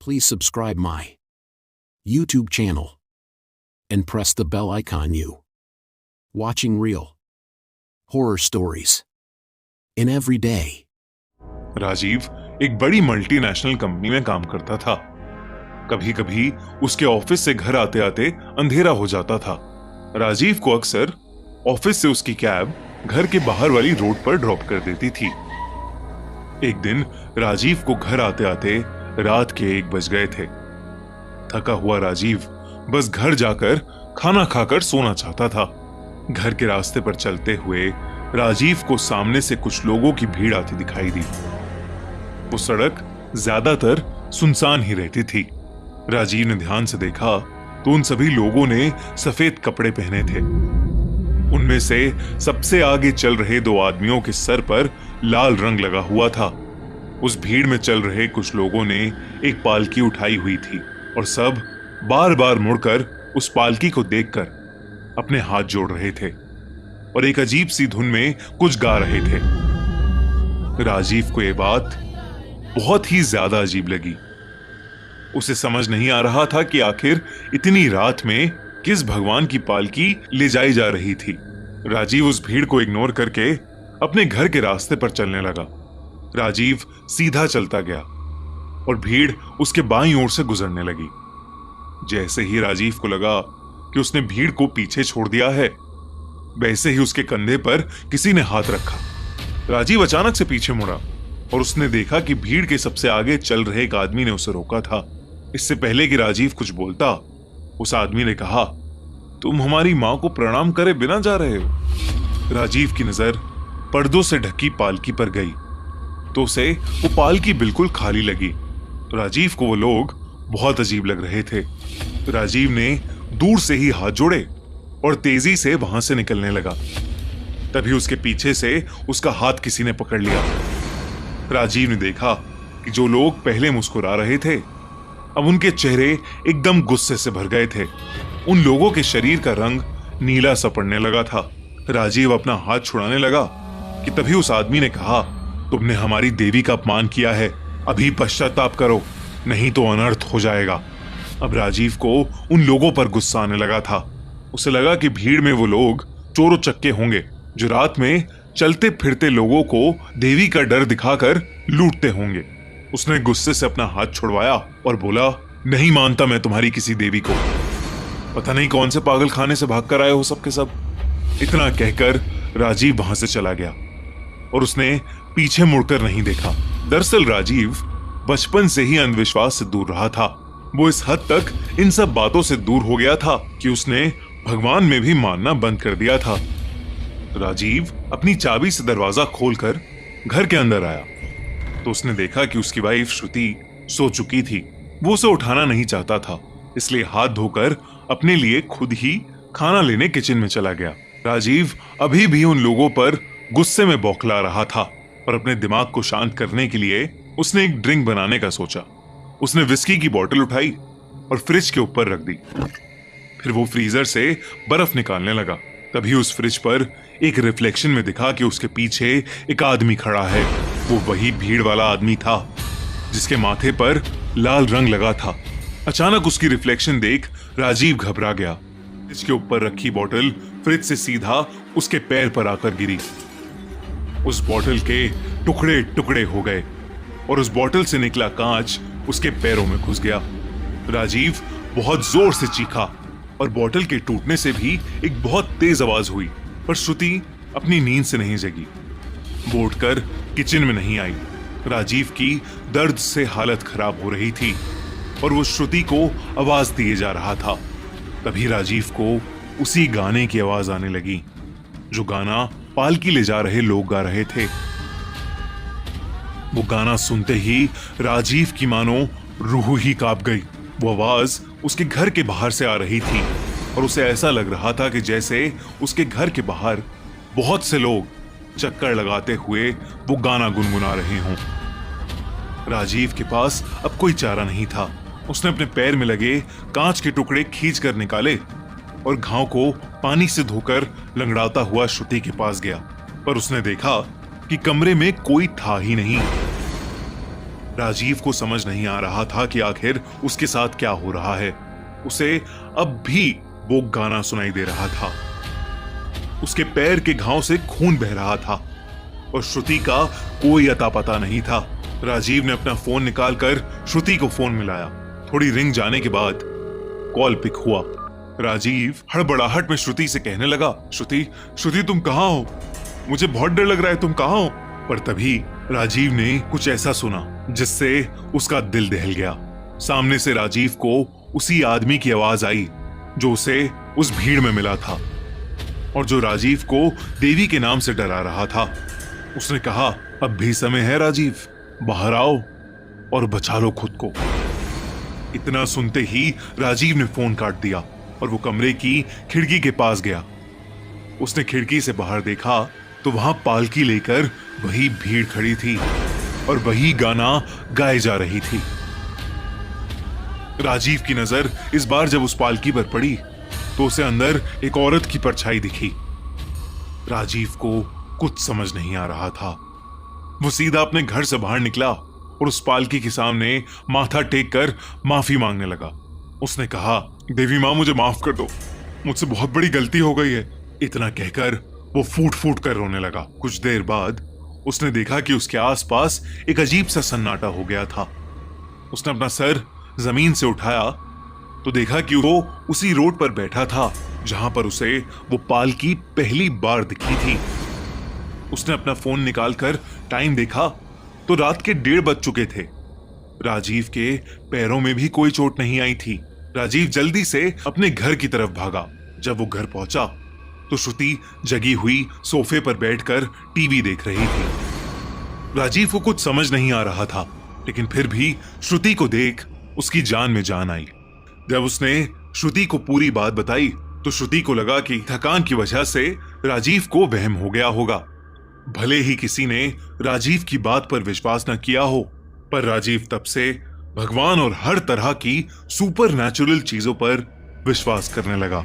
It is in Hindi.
please subscribe my YouTube channel and press the bell icon. You watching real horror stories in every day. Rajiv एक बड़ी मल्टीनेशनल कंपनी में काम करता था। कभी कभी उसके ऑफिस से घर आते आते अंधेरा हो जाता था। राजीव को अक्सर ऑफिस से उसकी कैब घर के बाहर वाली रोड पर ड्रॉप कर देती थी। एक दिन राजीव को घर आते आते रात के 1 बज गए थे। थका हुआ राजीव बस घर जाकर खाना खाकर सोना चाहता था। घर के रास्ते पर चलते हुए राजीव को सामने से कुछ लोगों की भीड़ आती दिखाई दी। वो सड़क ज्यादातर सुनसान ही रहती थी। राजीव ने ध्यान से देखा तो उन सभी लोगों ने सफेद कपड़े पहने थे। उनमें से सबसे आगे चल रहे 2 आदमियों के सर पर लाल रंग लगा हुआ था। उस भीड़ में चल रहे कुछ लोगों ने एक पालकी उठाई हुई थी और सब बार बार मुड़कर उस पालकी को देखकर अपने हाथ जोड़ रहे थे और एक अजीब सी धुन में कुछ गा रहे थे। राजीव को यह बात बहुत ही ज्यादा अजीब लगी। उसे समझ नहीं आ रहा था कि आखिर इतनी रात में किस भगवान की पालकी ले जाई जा रही थी। राजीव उस भीड़ को इग्नोर करके अपने घर के रास्ते पर चलने लगा। राजीव सीधा चलता गया और भीड़ उसके बाईं ओर से गुजरने लगी। जैसे ही राजीव को लगा कि उसने भीड़ को पीछे छोड़ दिया है, वैसे ही उसके कंधे पर किसी ने हाथ रखा। राजीव अचानक से पीछे मुड़ा और उसने देखा कि भीड़ के सबसे आगे चल रहे एक आदमी ने उसे रोका था। इससे पहले कि राजीव कुछ बोलता, उस आदमी ने कहा, तुम हमारी मां को प्रणाम करे बिना जा रहे हो। राजीव की नजर पर्दों से ढकी पालकी पर गई तो उसे वो पालकी बिल्कुल खाली लगी। राजीव को वो लोग बहुत अजीब लग रहे थे। राजीव ने दूर से ही हाथ जोड़े और तेजी से वहां से निकलने लगा। तभी उसके पीछे से उसका हाथ किसी ने पकड़ लिया। राजीव ने देखा कि जो लोग पहले मुस्कुरा रहे थे, अब उनके चेहरे एकदम गुस्से से भर गए थे। उन लोगों के शरीर का रंग नीला सा पड़ने लगा था। राजीव अपना हाथ छुड़ाने लगा कि तभी उस आदमी ने कहा, तुमने हमारी देवी का अपमान किया है, अभी पश्चाताप करो, नहीं तो अनर्थ हो जाएगा। अब राजीव को उन लोगों पर गुस्सा आने लगा था। उसे लगा कि भीड़ में वो लोग चोर चक्के होंगे जो रात में चलते फिरते लोगों को देवी का डर दिखाकर लूटते होंगे। उसने गुस्से से अपना हाथ छुड़वाया और बोला, नहीं मानता मैं तुम्हारी किसी देवी को। पता नहीं कौन से पागल खाने से भागकर आए हो सब के सब। इतना कहकर राजीव वहां से चला गया और उसने पीछे मुड़कर नहीं देखा। दरअसल राजीव बचपन से ही अंधविश्वास से दूर रहा था। वो इस हद तक इन सब बातों से दूर हो गया था कि उसने भगवान में भी मानना बंद कर दिया था। राजीव अपनी चाबी से दरवाजा खोलकर घर के अंदर आया तो उसने देखा कि उसकी वाइफ श्रुति सो चुकी थी। वो उसे उठाना नहीं चाहता था, इसलिए हाथ धोकर अपने लिए खुद ही खाना लेने किचन में चला गया। राजीव अभी भी उन लोगों पर गुस्से में बौखला रहा था और अपने दिमाग को शांत करने के लिए उसने एक ड्रिंक बनाने का सोचा। उसने विस्की की बोतल उठाई और फ्रिज के ऊपर रख दी। फिर वो फ्रीजर से बर्फ निकालने लगा। तभी उस फ्रिज पर एक रिफ्लेक्शन में दिखा कि उसके पीछे एक आदमी खड़ा है। वो वही भीड़ वाला आदमी था जिसके माथे पर लाल रंग लगा था। अचानक उसकी रिफ्लेक्शन देख राजीव घबरा गया। फ्रिज के ऊपर रखी बोतल फ्रिज से सीधा उसके पैर पर आकर गिरी। उस बोतल के टुकड़े टुकड़े हो गए और उस बोतल से निकला कांच उसके पैरों में घुस गया। राजीव बहुत जोर से चीखा और बोतल के टूटने से भी एक बहुत तेज आवाज हुई, पर श्रुति अपनी नींद से नहीं जगी। वो उठकर किचन में नहीं आई। राजीव की दर्द से हालत खराब हो रही थी और वो श्रुति को आवाज दिए जा रहा था। तभी राजीव को उसी गाने की आवाज आने लगी जो गाना पालकी ले जा रहे लोग गा रहे थे। वो गाना सुनते ही राजीव की मानो रूह ही कांप गई। वो आवाज उसके घर के बाहर से आ रही थी और उसे ऐसा लग रहा था कि जैसे उसके घर के बाहर बहुत से लोग चक्कर लगाते हुए वो गाना गुनगुना रहे हों। राजीव के पास अब कोई चारा नहीं था। उसने अपने पैर में लगे कांच के टुकड़े खींच कर निकाले और घाव को पानी से धोकर लंगड़ाता हुआ श्रुति के पास गया, पर उसने देखा कि कमरे में कोई था ही नहीं। राजीव को समझ नहीं आ रहा था कि आखिर उसके साथ क्या हो रहा है। उसे अब भी वो गाना सुनाई दे रहा था। उसके पैर के घाव से खून बह रहा था और श्रुति का कोई अता पता नहीं था। राजीव ने अपना फोन निकालकर श्रुति को फोन मिलाया। थोड़ी रिंग जाने के बाद कॉल पिक हुआ। राजीव हड़बड़ाहट में श्रुति से कहने लगा, श्रुति तुम कहाँ हो? मुझे बहुत डर लग रहा है, तुम कहाँ हो? पर तभी राजीव ने कुछ ऐसा सुना जिससे उसका दिल दहल गया। सामने से राजीव को उसी आदमी की आवाज आई जो उसे उस भीड़ में मिला था और जो राजीव को देवी के नाम से डरा रहा था। उसने कहा, अब भी समय है राजीव, बाहर आओ और बचा लो खुद को। इतना सुनते ही राजीव ने फोन काट दिया और वो कमरे की खिड़की के पास गया। उसने खिड़की से बाहर देखा तो वहां पालकी लेकर वही भीड़ खड़ी थी और वही गाना गाए जा रही थी। राजीव की नजर इस बार जब उस पालकी पर पड़ी तो उसे अंदर एक औरत की परछाई दिखी। राजीव को कुछ समझ नहीं आ रहा था। वो सीधा अपने घर से बाहर निकला और उस पालकी के सामने माथा टेक कर माफी मांगने लगा। उसने कहा, देवी मां मुझे माफ कर दो, मुझसे बहुत बड़ी गलती हो गई है। इतना कहकर वो फूट फूट कर रोने लगा। कुछ देर बाद उसने देखा कि उसके आसपास एक अजीब सा सन्नाटा हो गया था। उसने अपना सर जमीन से उठाया तो देखा कि वो उसी रोड पर बैठा था जहां पर उसे वो पालकी पहली बार दिखी थी। उसने अपना फोन निकालकर टाइम देखा तो रात के 1:30 बज चुके थे। राजीव के पैरों में भी कोई चोट नहीं आई थी। राजीव जल्दी से अपने घर की तरफ भागा। जब वो घर पहुंचा तो श्रुति जगी हुई सोफे पर बैठकर टीवी देख रही थी। राजीव को कुछ समझ नहीं आ रहा था, लेकिन फिर भी श्रुति को देख उसकी जान में जान आई। जब उसने श्रुति को पूरी बात बताई तो श्रुति को लगा कि थकान की वजह से राजीव को वहम हो गया होगा। भले ही किसी ने राजीव की बात पर विश्वास न किया हो, पर राजीव तब से भगवान और हर तरह की सुपर नेचुरल चीजों पर विश्वास करने लगा।